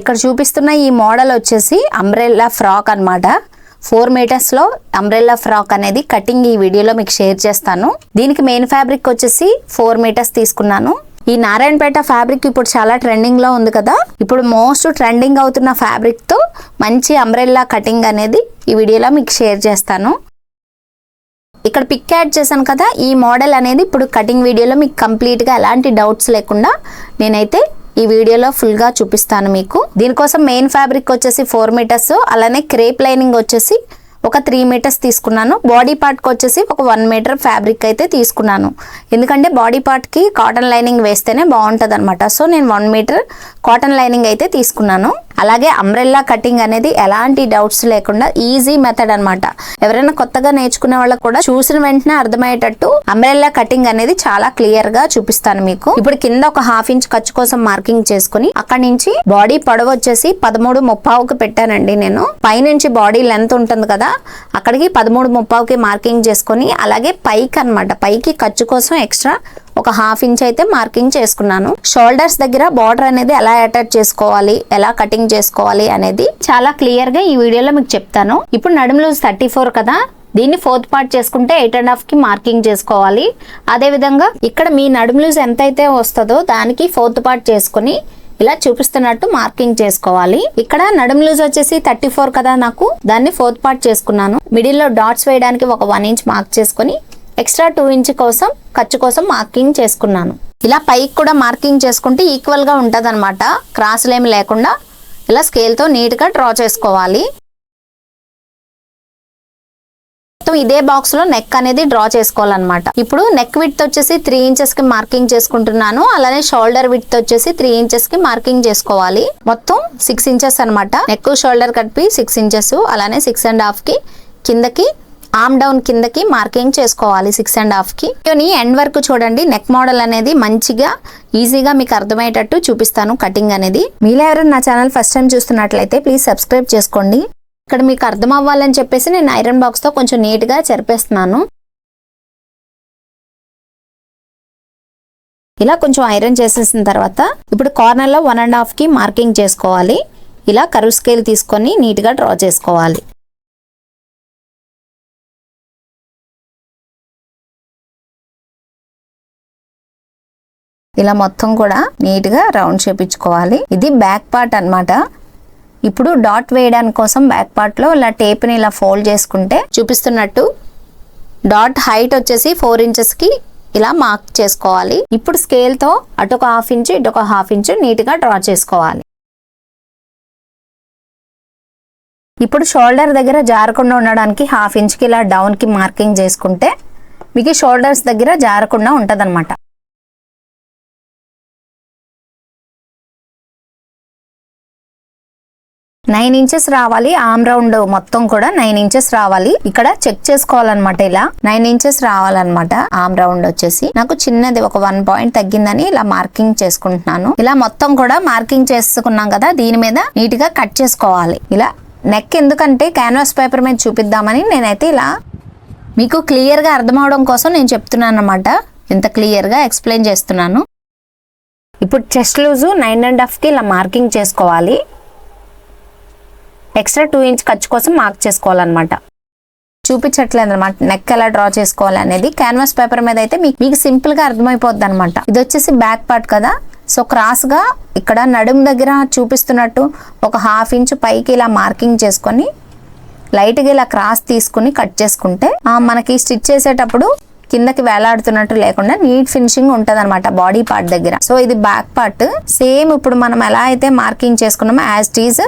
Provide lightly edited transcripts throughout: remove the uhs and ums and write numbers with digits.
ఇక్కడ చూపిస్తున్న ఈ మోడల్ వచ్చేసి అంబ్రెల్లా ఫ్రాక్ అన్నమాట. 4 మీటర్స్ లో అంబ్రెల్లా ఫ్రాక్ అనేది కటింగ్ ఈ వీడియోలో మీకు షేర్ చేస్తాను. దీనికి మెయిన్ ఫ్యాబ్రిక్ వచ్చేసి 4 మీటర్స్ తీసుకున్నాను. ఈ నారాయణపేట ఫ్యాబ్రిక్ ఇప్పుడు చాలా ట్రెండింగ్ లో ఉంది కదా. ఇప్పుడు మోస్ట్ ట్రెండింగ్ అవుతున్న ఫ్యాబ్రిక్ తో మంచి అంబ్రెల్లా కటింగ్ అనేది ఈ వీడియోలో మీకు షేర్ చేస్తాను. ఇక్కడ పిక్ యాడ్ చేశాను కదా, ఈ మోడల్ అనేది ఇప్పుడు కటింగ్ వీడియోలో మీకు కంప్లీట్ గా ఎలాంటి డౌట్స్ లేకుండా నేనైతే ఈ వీడియోలో ఫుల్ గా చూపిస్తాను మీకు. దీనికోసం మెయిన్ ఫ్యాబ్రిక్ వచ్చేసి 4 మీటర్స్, అలానే క్రేప్ లైనింగ్ వచ్చేసి ఒక 3 మీటర్స్ తీసుకున్నాను. బాడీ పార్ట్ కి వచ్చేసి ఒక 1 మీటర్ ఫ్యాబ్రిక్ అయితే తీసుకున్నాను. ఎందుకంటే బాడీ పార్ట్ కి కాటన్ లైనింగ్ వేస్తేనే బాగుంటది అనమాట. సో నేను 1 మీటర్ కాటన్ లైనింగ్ అయితే తీసుకున్నాను. అలాగే అంబ్రెల్లా కటింగ్ అనేది ఎలాంటి డౌట్స్ లేకుండా ఈజీ మెథడ్ అన్నమాట. ఎవరైనా కొత్తగా నేర్చుకునే వాళ్ళకి కూడా చూసిన వెంటనే అర్థమయ్యేటట్టు అంబ్రెల్లా కటింగ్ అనేది చాలా క్లియర్ గా చూపిస్తాను మీకు. ఇప్పుడు కింద ఒక 1/2 ఇంచ్ ఖర్చు కోసం మార్కింగ్ చేసుకుని అక్కడి నుంచి బాడీ పొడవు వచ్చేసి 13:30కి పెట్టానండి నేను. పైనుంచి బాడీ లెంత్ ఉంటుంది కదా, అక్కడికి 13:30కి మార్కింగ్ చేసుకొని అలాగే పైకి అన్నమాట, పైకి ఖర్చు కోసం ఎక్స్ట్రా ఒక 1/2 ఇంచ్ అయితే మార్కింగ్ చేసుకున్నాను. షోల్డర్స్ దగ్గర బార్డర్ అనేది ఎలా అటాచ్ చేసుకోవాలి, ఎలా కటింగ్ చేసుకోవాలి అనేది చాలా క్లియర్ గా ఈ వీడియోలో మీకు చెప్తాను. ఇప్పుడు నడుము లూజ్ 34 కదా, దీన్ని 4th పార్ట్ చేసుకుంటే 8.5 కి మార్కింగ్ చేసుకోవాలి. అదే విధంగా ఇక్కడ మీ నడుము లూజ్ ఎంతైతే వస్తుందో దానికి 4th పార్ట్ చేసుకుని ఇలా చూపిస్తున్నట్టు మార్కింగ్ చేసుకోవాలి. ఇక్కడ నడుము లూజ్ వచ్చేసి 34 కదా, నాకు దాన్ని 4th పార్ట్ చేసుకున్నాను. మిడిల్ లో డాట్స్ వేయడానికి ఒక 1 ఇంచ్ మార్క్ చేసుకుని ఎక్స్ట్రా 2 ఇంచ్ కోసం ఖర్చు కోసం మార్కింగ్ చేసుకున్నాను. ఇలా పైకి కూడా మార్కింగ్ చేసుకుంటే ఈక్వల్ గా ఉంటది అనమాట. క్రాసులు ఏమి లేకుండా ఇలా స్కేల్ తో నీట్ గా డ్రా చేసుకోవాలి. ఇదే బాక్స్ లో నెక్ అనేది డ్రా చేసుకోవాలన్నమాట. ఇప్పుడు నెక్ విడ్త్ వచ్చేసి 3 ఇంచెస్ కి మార్కింగ్ చేసుకుంటున్నాను. అలానే షోల్డర్ విడ్త్ వచ్చేసి 3 ఇంచెస్ కి మార్కింగ్ చేసుకోవాలి. మొత్తం 6 ఇంచెస్ అనమాట. నెక్ షోల్డర్ కలిపి 6 ఇంచెస్, అలానే 6.5 కి కిందకి ఆర్మ్ డౌన్ కిందకి మార్కింగ్ చేసుకోవాలి 6.5 కి. ఎండ్ వరకు చూడండి. నెక్ మోడల్ అనేది మంచిగా ఈజీగా మీకు అర్థమయ్యేటట్టు చూపిస్తాను కటింగ్ అనేది. మీలో ఎవరైనా నా ఛానల్ ఫస్ట్ టైం చూస్తున్నట్లయితే ప్లీజ్ సబ్స్క్రైబ్ చేసుకోండి. ఇక్కడ మీకు అర్థం అవ్వాలని చెప్పేసి నేను ఐరన్ బాక్స్ తో కొంచెం నీట్ గా చెరిపేస్తున్నాను. ఇలా కొంచెం ఐరన్ చేసేసిన తర్వాత ఇప్పుడు కార్నర్ లో 1.5 కి మార్కింగ్ చేసుకోవాలి. ఇలా కర్వ్ స్కేల్ తీసుకొని నీట్ గా డ్రా చేసుకోవాలి. ఇలా మొత్తం కూడా నీట్ గా రౌండ్ చేపించుకోవాలి. ఇది బ్యాక్ పార్ట్ అన్నమాట. ఇప్పుడు డాట్ వేయడానికి కోసం బ్యాక్ పార్ట్ లో ఇలా టేప్ ని ఇలా ఫోల్డ్ చేసుకుంటే చూపిస్తున్నట్టు డాట్ హైట్ వచ్చేసి 4 ఇంచెస్ కి ఇలా మార్క్ చేసుకోవాలి. ఇప్పుడు స్కేల్ తో అటు ఒక 1/2 ఇంచ్ ఇటు ఒక 1/2 ఇంచ్ నీట్ గా డ్రా చేసుకోవాలి. ఇప్పుడు షోల్డర్ దగ్గర జారకుండా ఉండడానికి 1/2 ఇంచ్ కి ఇలా డౌన్ కి మార్కింగ్ చేసుకుంటే మీకు షోల్డర్స్ దగ్గర జారకుండా ఉంటదన్నమాట. 9 ఇంచెస్ రావాలి. ఆర్మ్ రౌండ్ మొత్తం కూడా 9 ఇంచెస్ రావాలి. ఇక్కడ చెక్ చేసుకోవాలన్నమాట. ఇలా 9 ఇంచెస్ రావాలన్నమాట. ఆర్మ్ రౌండ్ వచ్చేసి నాకు చిన్నది ఒక 1 పాయింట్ తగ్గిందని ఇలా మార్కింగ్ చేసుకుంటున్నాను. ఇలా మొత్తం కూడా మార్కింగ్ చేసుకున్నాం కదా, దీని మీద నీట్ గా కట్ చేసుకోవాలి. ఇలా నెక్ ఎందుకంటే క్యాన్వాస్ పేపర్ మీద చూపిద్దామని నేనైతే ఇలా మీకు క్లియర్ గా అర్థం అవడం కోసం నేను చెప్తున్నాను అన్నమాట. ఇంత క్లియర్ గా ఎక్స్ప్లెయిన్ చేస్తున్నాను. ఇప్పుడు చెస్ట్ లూజు 9.5 కి ఇలా మార్కింగ్ చేసుకోవాలి. ఎక్స్ట్రా 2 ఇంచ్ ఖర్చు కోసం మార్క్ చేసుకోవాలన్నమాట. చూపించట్లేదు అనమాట నెక్ ఎలా డ్రా చేసుకోవాలి అనేది. క్యాన్వాస్ పేపర్ మీద అయితే మీకు సింపుల్ గా అర్థమైపోద్ది అనమాట. ఇది వచ్చేసి బ్యాక్ పార్ట్ కదా, సో క్రాస్ గా ఇక్కడ నడుము దగ్గర చూపిస్తున్నట్టు ఒక 1/2 ఇంచ్ పైకి ఇలా మార్కింగ్ చేసుకొని లైట్ గా ఇలా క్రాస్ తీసుకుని కట్ చేసుకుంటే మనకి స్టిచ్ చేసేటప్పుడు కిందకి వేలాడుతున్నట్టు లేకుండా నీట్ ఫినిషింగ్ ఉంటది అనమాట బాడీ పార్ట్ దగ్గర. సో ఇది బ్యాక్ పార్ట్. సేమ్ ఇప్పుడు మనం ఎలా అయితే మార్కింగ్ చేసుకున్నామో as it is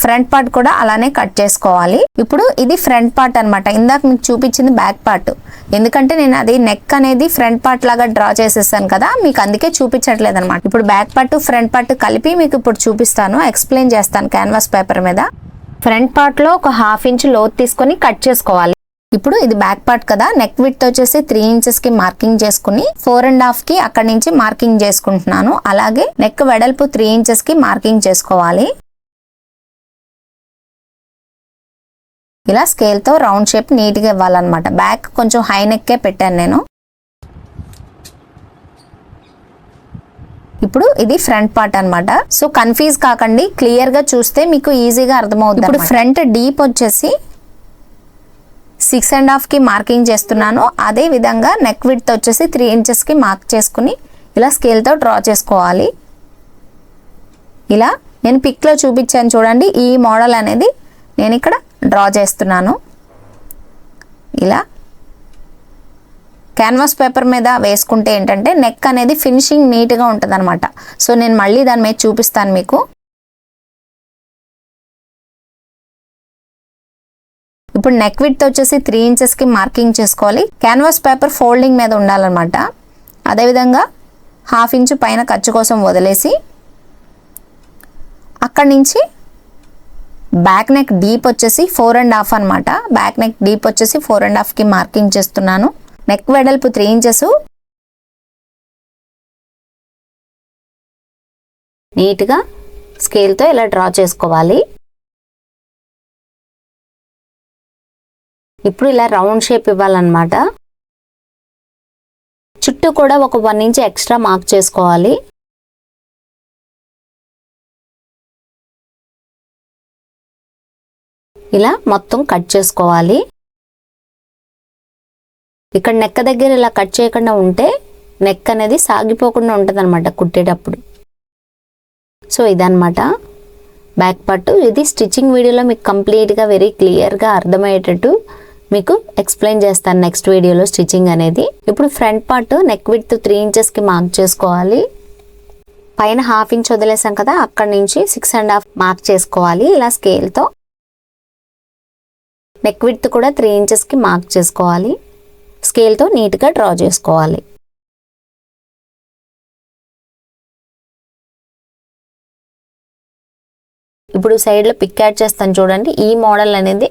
front part కూడా అలానే కట్ చేసుకోవాలి. ఇప్పుడు ఇది ఫ్రంట్ పార్ట్ అన్నమాట. ఇందాక మీకు చూపించింది బ్యాక్ పార్ట్. ఎందుకంటే నేను అది నెక్ అనేది ఫ్రంట్ పార్ట్ లాగా డ్రా చేసేసాను కదా, మీకు అందుకే చూపించట్లేదు అనమాట. ఇప్పుడు బ్యాక్ పార్ట్ ఫ్రంట్ పార్ట్ కలిపి మీకు ఇప్పుడు చూపిస్తాను, ఎక్స్ప్లెయిన్ చేస్తాను క్యాన్వాస్ పేపర్ మీద. ఫ్రంట్ పార్ట్ లో ఒక 1/2 ఇంచ్ లోతు తీసుకొని కట్ చేసుకోవాలి. ఇప్పుడు ఇది బ్యాక్ పార్ట్ కదా, నెక్ విడ్త్ వచ్చేసి 3 ఇంచెస్ కి మార్కింగ్ చేసుకుని 4.5 కి అక్కడి నుంచి మార్కింగ్ చేసుకుంటున్నాను. అలాగే నెక్ వెడల్పు 3 ఇంచెస్ కి మార్కింగ్ చేసుకోవాలి. ఇలా స్కేల్ తో రౌండ్ షేప్ నీట్ గా ఇవ్వాలన్నమాట. బ్యాక్ కొంచెం హై నెక్కే పెట్టాను నేను. ఇప్పుడు ఇది ఫ్రంట్ పార్ట్ అన్నమాట. సో కన్ఫ్యూజ్ కాకండి, క్లియర్ గా చూస్తే మీకు ఈజీగా అర్థమవుతుంది. ఇప్పుడు ఫ్రంట్ డీప్ వచ్చేసి 6.5 కి మార్కింగ్ చేస్తున్నాను. అదే విధంగా నెక్ విడ్త్ వచ్చేసి 3 ఇంచెస్ కి మార్క్ చేసుకుని ఇలా స్కేల్ తో డ్రా చేసుకోవాలి. ఇలా నేను పిక్ లో చూపించాను చూడండి, ఈ మోడల్ అనేది నేను ఇక్కడ డ్రా చేస్తున్నాను. ఇలా క్యాన్వాస్ పేపర్ మీద వేసుకుంటే ఏంటంటే నెక్ అనేది ఫినిషింగ్ నీట్గా ఉంటుంది అనమాట. సో నేను మళ్ళీ దాని మీద చూపిస్తాను మీకు. ఇప్పుడు నెక్ విడ్త్ వచ్చేసి 3 ఇంచెస్ కి మార్కింగ్ చేసుకోవాలి. క్యాన్వాస్ పేపర్ ఫోల్డింగ్ మీద ఉండాలన్నమాట. అదేవిధంగా 1/2 ఇంచు పైన ఖర్చు కోసం వదిలేసి అక్కడి నుంచి బ్యాక్ నెక్ డీప్ వచ్చేసి 4.5 అనమాట. బ్యాక్ నెక్ డీప్ వచ్చేసి 4.5 కి మార్కింగ్ చేస్తున్నాను. నెక్ వెడల్పు 3 ఇంచెస్. నీట్గా స్కేల్తో ఇలా డ్రా చేసుకోవాలి. ఇప్పుడు ఇలా రౌండ్ షేప్ ఇవ్వాలన్నమాట. చుట్టూ కూడా ఒక 1 ఇంచ్ ఎక్స్ట్రా మార్క్ చేసుకోవాలి. ఇలా మొత్తం కట్ చేసుకోవాలి. ఇక్కడ నెక్ దగ్గర ఇలా కట్ చేయకుండా ఉంటే నెక్ అనేది సాగిపోకుండా ఉంటుంది అనమాట కుట్టేటప్పుడు. సో ఇదన్నమాట బ్యాక్ పార్ట్. ఇది స్టిచ్చింగ్ వీడియోలో మీకు కంప్లీట్గా వెరీ క్లియర్గా అర్థమయ్యేటట్టు మీకు ఎక్స్ప్లెయిన్ చేస్తాను నెక్స్ట్ వీడియోలో స్టిచ్చింగ్ అనేది. ఇప్పుడు front part neck width 3 inches కి మార్క్ చేసుకోవాలి. పైన 1/2 ఇంచ్ వదిలేసాం కదా, అక్కడ నుంచి 6.5 మార్క్ చేసుకోవాలి ఇలా స్కేల్తో. నెక్ విడ్త్ కూడా 3 ఇంచెస్ కి మార్క్ చేసుకోవాలి. స్కేల్తో నీట్గా డ్రా చేసుకోవాలి. ఇప్పుడు సైడ్లో పిక్ యాడ్ చేస్తాను చూడండి. ఈ మోడల్ అనేది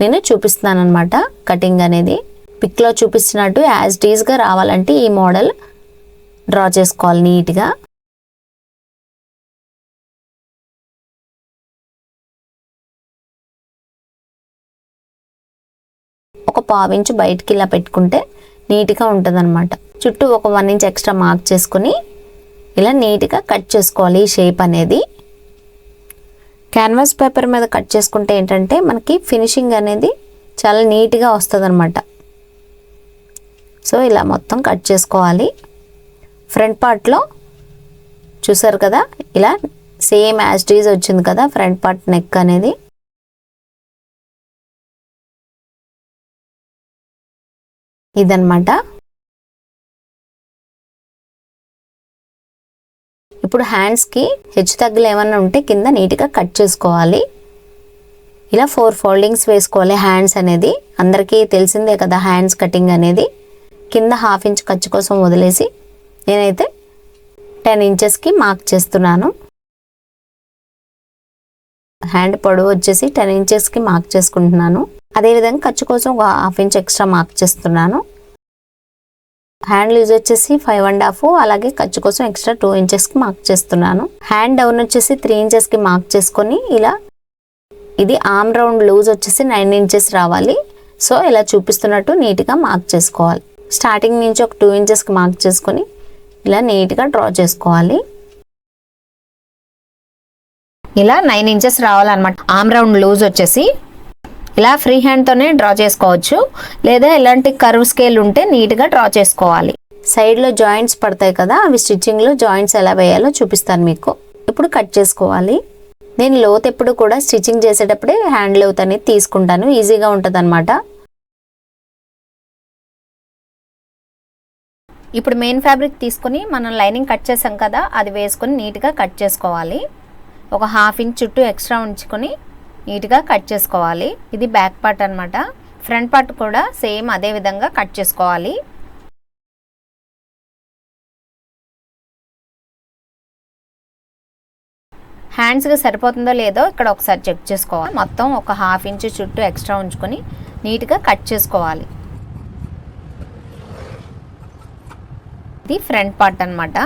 నేను చూపిస్తున్నాను అనమాట. కటింగ్ అనేది పిక్లో చూపిస్తున్నట్టు యాజ్ ఇట్ ఈజ్గా రావాలంటే ఈ మోడల్ డ్రా చేసుకోవాలి నీట్గా. ఒక 1/2 ఇంచు బయటికి ఇలా పెట్టుకుంటే నీట్గా ఉంటుంది అనమాట. చుట్టూ ఒక 1 ఇంచ్ ఎక్స్ట్రా మార్క్ చేసుకుని ఇలా నీట్గా కట్ చేసుకోవాలి ఈ షేప్ అనేది. క్యాన్వాస్ పేపర్ మీద కట్ చేసుకుంటే ఏంటంటే మనకి ఫినిషింగ్ అనేది చాలా నీట్గా వస్తుంది అనమాట. సో ఇలా మొత్తం కట్ చేసుకోవాలి. ఫ్రంట్ పార్ట్లో చూసారు కదా, ఇలా సేమ్ యాజ్ ఇట్ ఈజ్ వచ్చింది కదా ఫ్రంట్ పార్ట్ నెక్ అనేది. ఇదన్నమాట. ఇప్పుడు హ్యాండ్స్కి హెచ్చు తగ్గులు ఏమన్నా ఉంటే కింద నీట్గా కట్ చేసుకోవాలి. ఇలా 4 ఫోల్డింగ్స్ వేసుకోవాలి. హ్యాండ్స్ అనేది అందరికీ తెలిసిందే కదా, హ్యాండ్స్ కటింగ్ అనేది. కింద 1/2 ఇంచ్ ఖర్చు కోసం వదిలేసి నేనైతే 10 ఇంచెస్కి మార్క్ చేస్తున్నాను. హ్యాండ్ పొడవు వచ్చేసి 10 ఇంచెస్కి మార్క్ చేసుకుంటున్నాను. అదేవిధంగా ఖర్చు కోసం ఒక 1/2 ఇంచ్ ఎక్స్ట్రా మార్క్ చేస్తున్నాను. హ్యాండ్ లూజ్ వచ్చేసి 5.5, అలాగే ఖర్చు కోసం ఎక్స్ట్రా 2 ఇంచెస్కి మార్క్ చేస్తున్నాను. హ్యాండ్ డౌన్ వచ్చేసి 3 ఇంచెస్కి మార్క్ చేసుకొని ఇలా ఇది ఆర్మ్ రౌండ్ లూజ్ వచ్చేసి 9 ఇంచెస్ రావాలి. సో ఇలా చూపిస్తున్నట్టు నీట్గా మార్క్ చేసుకోవాలి. స్టార్టింగ్ నుంచి ఒక 2 ఇంచెస్కి మార్క్ చేసుకొని ఇలా నీట్గా డ్రా చేసుకోవాలి. ఇలా 9 ఇంచెస్ రావాలన్నమాట. ఆర్మ్ రౌండ్ లూజ్ వచ్చేసి ఇలా ఫ్రీ హ్యాండ్తోనే డ్రా చేసుకోవచ్చు, లేదా ఇలాంటి కర్వ్ స్కేల్ ఉంటే నీట్గా డ్రా చేసుకోవాలి. సైడ్లో జాయింట్స్ పడతాయి కదా, అవి స్టిచ్చింగ్లో జాయింట్స్ ఎలా వేయాలో చూపిస్తాను మీకు. ఇప్పుడు కట్ చేసుకోవాలి. నేను లోత్ ఎప్పుడు కూడా స్టిచ్చింగ్ చేసేటప్పుడే హ్యాండ్ లోత్ అనేది తీసుకుంటాను, ఈజీగా ఉంటుంది అనమాట. ఇప్పుడు మెయిన్ ఫ్యాబ్రిక్ తీసుకొని మనం లైనింగ్ కట్ చేసాం కదా, అది వేసుకొని నీట్గా కట్ చేసుకోవాలి. ఒక 1/2 ఇంచ్ చుట్టూ ఎక్స్ట్రా ఉంచుకొని నీట్గా కట్ చేసుకోవాలి. ఇది బ్యాక్ పార్ట్ అనమాట. ఫ్రంట్ పార్ట్ కూడా సేమ్ అదే విధంగా కట్ చేసుకోవాలి. హ్యాండ్స్కి సరిపోతుందో లేదో ఇక్కడ ఒకసారి చెక్ చేసుకోవాలి. మొత్తం ఒక 1/2 ఇంచ్ చుట్టూ ఎక్స్ట్రా ఉంచుకొని నీట్గా కట్ చేసుకోవాలి. ఇది ఫ్రంట్ పార్ట్ అనమాట.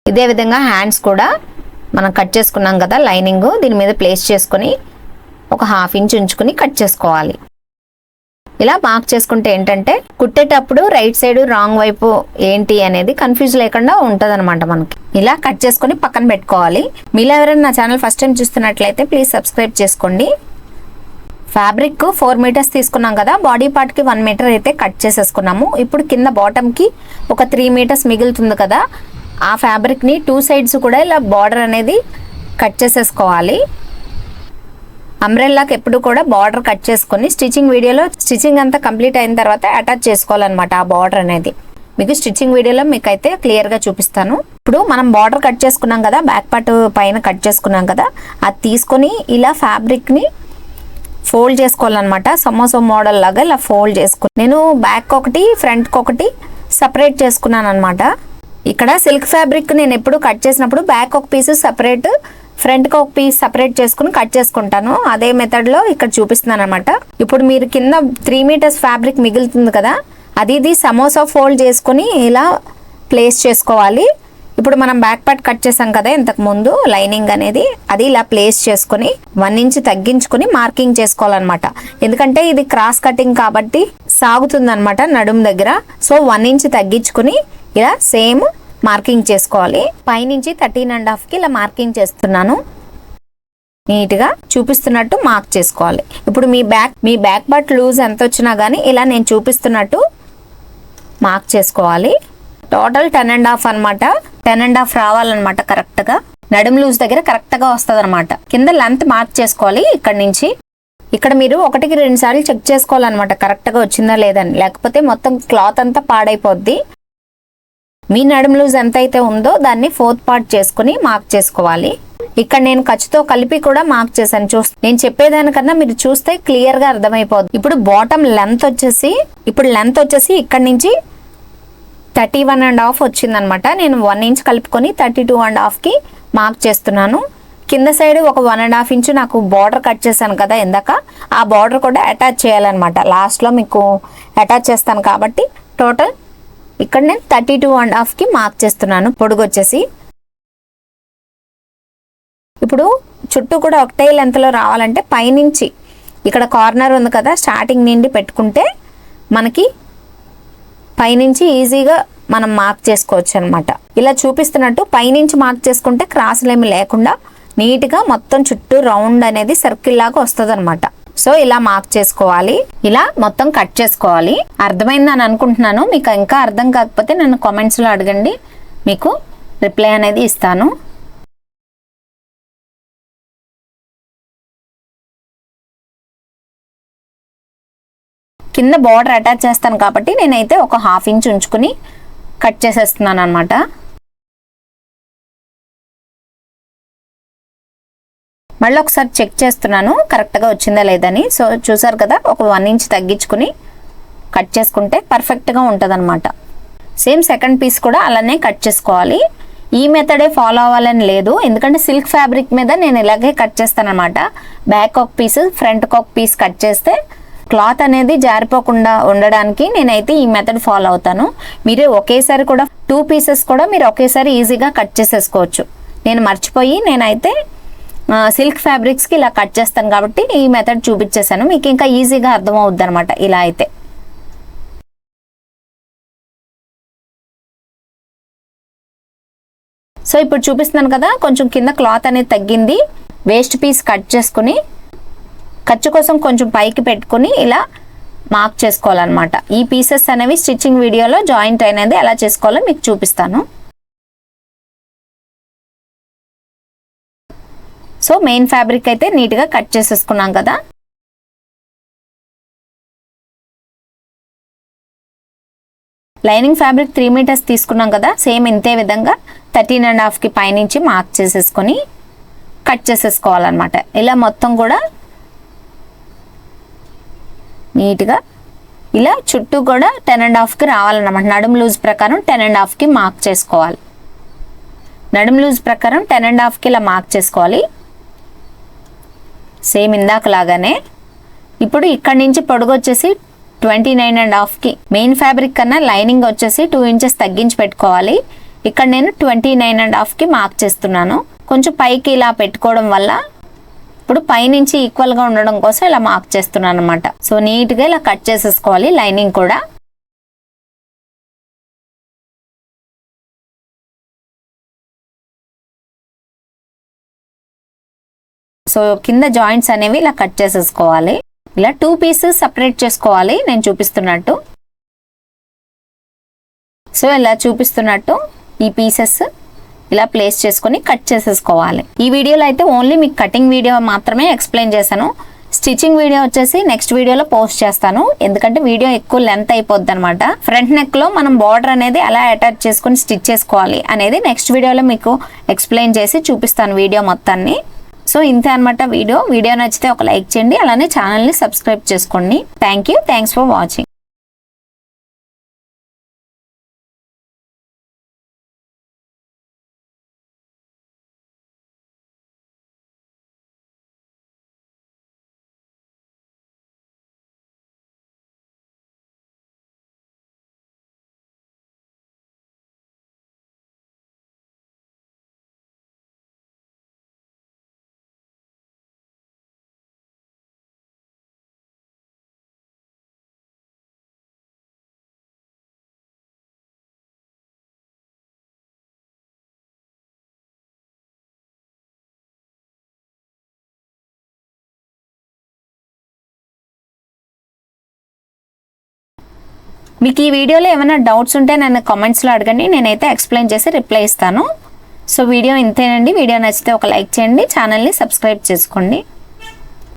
ఇదే విధంగా హ్యాండ్స్ కూడా మనం కట్ చేసుకున్నాం కదా లైనింగ్, దీని మీద ప్లేస్ చేసుకొని ఒక 1/2 ఇంచ్ ఉంచుకొని కట్ చేసుకోవాలి. ఇలా మార్క్ చేసుకుంటే ఏంటంటే కుట్టేటప్పుడు రైట్ సైడ్ రాంగ్ వైపు ఏంటి అనేది కన్ఫ్యూజ్ లేకుండా ఉంటుంది అనమాట మనకి. ఇలా కట్ చేసుకొని పక్కన పెట్టుకోవాలి. మీలో ఎవరైనా నా ఛానల్ ఫస్ట్ టైం చూస్తున్నట్లయితే ప్లీజ్ సబ్స్క్రైబ్ చేసుకోండి. ఫ్యాబ్రిక్ 4 మీటర్స్ తీసుకున్నాం కదా, బాడీ పార్ట్కి 1 మీటర్ అయితే కట్ చేసేసుకున్నాము. ఇప్పుడు కింద బాటమ్కి ఒక 3 మీటర్స్ మిగులుతుంది కదా, ఆ ఫ్యాబ్రిక్ని 2 సైడ్స్ కూడా ఇలా బార్డర్ అనేది కట్ చేసేసుకోవాలి. అంబ్రెల్లాకి ఎప్పుడు కూడా బార్డర్ కట్ చేసుకొని స్టిచ్చింగ్ వీడియోలో స్టిచ్చింగ్ అంతా కంప్లీట్ అయిన తర్వాత అటాచ్ చేసుకోవాలన్నమాట. ఆ బార్డర్ అనేది మీకు స్టిచ్చింగ్ వీడియోలో మీకు అయితే క్లియర్గా చూపిస్తాను. ఇప్పుడు మనం బార్డర్ కట్ చేసుకున్నాం కదా, బ్యాక్ పార్ట్ పైన కట్ చేసుకున్నాం కదా, అది తీసుకొని ఇలా ఫ్యాబ్రిక్ని ఫోల్డ్ చేసుకోవాలన్నమాట. సమోసా మోడల్ లాగా ఇలా ఫోల్డ్ చేసుకుని నేను బ్యాక్ ఒకటి ఫ్రంట్కి ఒకటి సపరేట్ చేసుకున్నాను అనమాట. ఇక్కడ సిల్క్ ఫ్యాబ్రిక్ నేను ఎప్పుడు కట్ చేసినప్పుడు బ్యాక్ ఒక పీస్ సపరేట్, ఫ్రంట్కి ఒక పీస్ సపరేట్ చేసుకుని కట్ చేసుకుంటాను. అదే మెథడ్లో ఇక్కడ చూపిస్తున్నాను అనమాట. ఇప్పుడు మీరు కింద 3 మీటర్స్ ఫ్యాబ్రిక్ మిగులుతుంది కదా, ఇది సమోసా ఫోల్డ్ చేసుకుని ఇలా ప్లేస్ చేసుకోవాలి. ఇప్పుడు మనం బ్యాక్ పార్ట్ కట్ చేసాం కదా ఇంతకు ముందు లైనింగ్ అనేది, అది ఇలా ప్లేస్ చేసుకుని 1 ఇంచ్ తగ్గించుకుని మార్కింగ్ చేసుకోవాలన్నమాట. ఎందుకంటే ఇది క్రాస్ కటింగ్ కాబట్టి సాగుతుంది అనమాట నడుము దగ్గర. సో 1 ఇంచ్ తగ్గించుకుని ఇలా సేమ్ మార్కింగ్ చేసుకోవాలి. పైనుంచి 13.5కి ఇలా మార్కింగ్ చేస్తున్నాను. నీట్గా చూపిస్తున్నట్టు మార్క్ చేసుకోవాలి. ఇప్పుడు మీ బ్యాక్ పార్ట్ లూజ్ ఎంత వచ్చినా కానీ ఇలా నేను చూపిస్తున్నట్టు మార్క్ చేసుకోవాలి. టోటల్ 10.5 అనమాట. 10.5 రావాలన్నమాట కరెక్ట్గా. నడుము లూజ్ దగ్గర కరెక్ట్గా వస్తుంది అనమాట. కింద లెంత్ మార్క్ చేసుకోవాలి. ఇక్కడ నుంచి ఇక్కడ మీరు 1కి 2 సార్లు చెక్ చేసుకోవాలన్నమాట కరెక్ట్గా వచ్చిందా లేదని, లేకపోతే మొత్తం క్లాత్ అంతా పాడైపోద్ది. మీ నడుము లూజ్ ఎంత అయితే ఉందో దాన్ని 4th పార్ట్ చేసుకుని మార్క్ చేసుకోవాలి. ఇక్కడ నేను ఖర్చుతో కలిపి కూడా మార్క్ చేశాను. నేను చెప్పేదానికన్నా మీరు చూస్తే క్లియర్గా అర్థమైపోద్ది. ఇప్పుడు బాటమ్ లెంత్ వచ్చేసి ఇక్కడ నుంచి 31.5 వచ్చిందనమాట. నేను 1 ఇంచ్ కలుపుకొని 32.5కి మార్క్ చేస్తున్నాను. కింద సైడ్ ఒక 1.5 ఇంచ్ నాకు బార్డర్ కట్ చేశాను కదా ఇందాక, ఆ బార్డర్ కూడా అటాచ్ చేయాలన్నమాట. లాస్ట్లో మీకు అటాచ్ చేస్తాను కాబట్టి టోటల్ ఇక్కడ నేను 32.5కి మార్క్ చేస్తున్నాను పొడుగు వచ్చేసి. ఇప్పుడు చుట్టూ కూడా ఒకటే లెంత్లో రావాలంటే పైనుంచి ఇక్కడ కార్నర్ ఉంది కదా, స్టార్టింగ్ నుండి పెట్టుకుంటే మనకి పైనుంచి ఈజీగా మనం మార్క్ చేసుకోవచ్చు అనమాట. ఇలా చూపిస్తున్నట్టు పైనుంచి మార్క్ చేసుకుంటే క్రాసులేమి లేకుండా నీట్గా మొత్తం చుట్టూ రౌండ్ అనేది సర్కిల్ లాగా వస్తుంది అనమాట. సో ఇలా మార్క్ చేసుకోవాలి. ఇలా మొత్తం కట్ చేసుకోవాలి. అర్థమైందని అనుకుంటున్నాను. మీకు ఇంకా అర్థం కాకపోతే నన్ను కామెంట్స్లో అడగండి, మీకు రిప్లై అనేది ఇస్తాను. కింద బార్డర్ అటాచ్ చేస్తాను కాబట్టి నేనైతే ఒక 1/2 ఇంచ్ ఉంచుకుని కట్ చేసేస్తున్నాను అనమాట. మళ్ళీ ఒకసారి చెక్ చేస్తున్నాను కరెక్ట్గా వచ్చిందా లేదని. సో చూసారు కదా, ఒక 1 ఇంచ్ తగ్గించుకుని కట్ చేసుకుంటే పర్ఫెక్ట్గా ఉంటుంది అనమాట. సేమ్ సెకండ్ పీస్ కూడా అలానే కట్ చేసుకోవాలి. ఈ మెథడే ఫాలో అవ్వాలని లేదు, ఎందుకంటే సిల్క్ ఫ్యాబ్రిక్ మీద నేను ఇలాగే కట్ చేస్తాను అనమాట. బ్యాక్ ఒక పీస్ ఫ్రంట్కి ఒక పీస్ కట్ చేస్తే క్లాత్ అనేది జారిపోకుండా ఉండడానికి నేనైతే ఈ మెథడ్ ఫాలో అవుతాను. మీరు ఒకేసారి కూడా 2 పీసెస్ కూడా మీరు ఒకేసారి ఈజీగా కట్ చేసేసుకోవచ్చు. నేను మర్చిపోయి నేనైతే సిల్క్ ఫ్యాబ్రిక్స్కి ఇలా కట్ చేస్తాను కాబట్టి ఈ మెథడ్ చూపించేశాను. మీకు ఇంకా ఈజీగా అర్థమవుద్ది అనమాట ఇలా అయితే. సో ఇప్పుడు చూపిస్తున్నాను కదా, కొంచెం కింద క్లాత్ అనేది తగ్గింది. వేస్ట్ పీస్ కట్ చేసుకుని ఖర్చు కోసం కొంచెం పైకి పెట్టుకుని ఇలా మార్క్ చేసుకోవాలన్నమాట. ఈ పీసెస్ అనేవి స్టిచ్చింగ్ వీడియోలో జాయింట్ అనేది ఎలా చేసుకోవాలో మీకు చూపిస్తాను. సో మెయిన్ ఫ్యాబ్రిక్ అయితే నీట్గా కట్ చేసేసుకున్నాం కదా. లైనింగ్ ఫ్యాబ్రిక్ 3 మీటర్స్ తీసుకున్నాం కదా, సేమ్ ఇంతే విధంగా 13.5కి పైనుంచి మార్క్ చేసేసుకొని కట్ చేసేసుకోవాలన్నమాట. ఇలా మొత్తం కూడా నీట్గా ఇలా చుట్టూ కూడా 10.5కి రావాలన్నమాట. నడుము లూజ్ ప్రకారం 10.5కి మార్క్ చేసుకోవాలి. నడుము లూజ్ ప్రకారం 10.5కి ఇలా మార్క్ చేసుకోవాలి. సేమ్ ఇందాక లాగానే. ఇప్పుడు ఇక్కడ నుంచి పొడుగు వచ్చేసి 29.5కి, మెయిన్ ఫ్యాబ్రిక్ కన్నా లైనింగ్ వచ్చేసి 2 ఇంచెస్ తగ్గించి పెట్టుకోవాలి. ఇక్కడ నేను 29.5కి మార్క్ చేస్తున్నాను. కొంచెం పైకి ఇలా పెట్టుకోవడం వల్ల ఇప్పుడు పైనుంచి ఈక్వల్ గా ఉండడం కోసం ఇలా మార్క్ చేస్తున్నాను అనమాట. సో నీట్ గా ఇలా కట్ చేసేసుకోవాలి లైనింగ్ కూడా. సో కింద జాయింట్స్ అనేవి ఇలా కట్ చేసేసుకోవాలి. ఇలా 2 పీసెస్ సెపరేట్ చేసుకోవాలి నేను చూపిస్తున్నట్టు. సో ఇలా చూపిస్తున్నట్టు ఈ పీసెస్ ఇలా ప్లేస్ చేసుకొని కట్ చేసేసుకోవాలి. ఈ వీడియోలో అయితే ఓన్లీ మీకు కటింగ్ వీడియో మాత్రమే ఎక్స్ప్లెయిన్ చేశాను. స్టిచ్చింగ్ వీడియో వచ్చేసి నెక్స్ట్ వీడియోలో పోస్ట్ చేస్తాను, ఎందుకంటే వీడియో ఎక్కువ లెంత్ అయిపోద్ది అనమాట. ఫ్రంట్ నెక్ లో మనం బార్డర్ అనేది ఎలా అటాచ్ చేసుకొని స్టిచ్ చేసుకోవాలి అనేది నెక్స్ట్ వీడియోలో మీకు ఎక్స్ప్లెయిన్ చేసి చూపిస్తాను వీడియో మొత్తాన్ని. సో ఇంతే అనమాట వీడియో నచ్చితే ఒక లైక్ చేయండి, అలానే ఛానల్ని సబ్స్క్రైబ్ చేసుకోండి. Thanks for watching. మీకు ఈ వీడియోలో ఏమైనా డౌట్స్ ఉంటే నన్ను కామెంట్స్లో అడగండి, నేనైతే ఎక్స్ప్లెయిన్ చేసి రిప్లై ఇస్తాను. సో వీడియో ఇంతేనండి. వీడియో నచ్చితే ఒక లైక్ చేయండి, ఛానల్ని సబ్స్క్రైబ్ చేసుకోండి.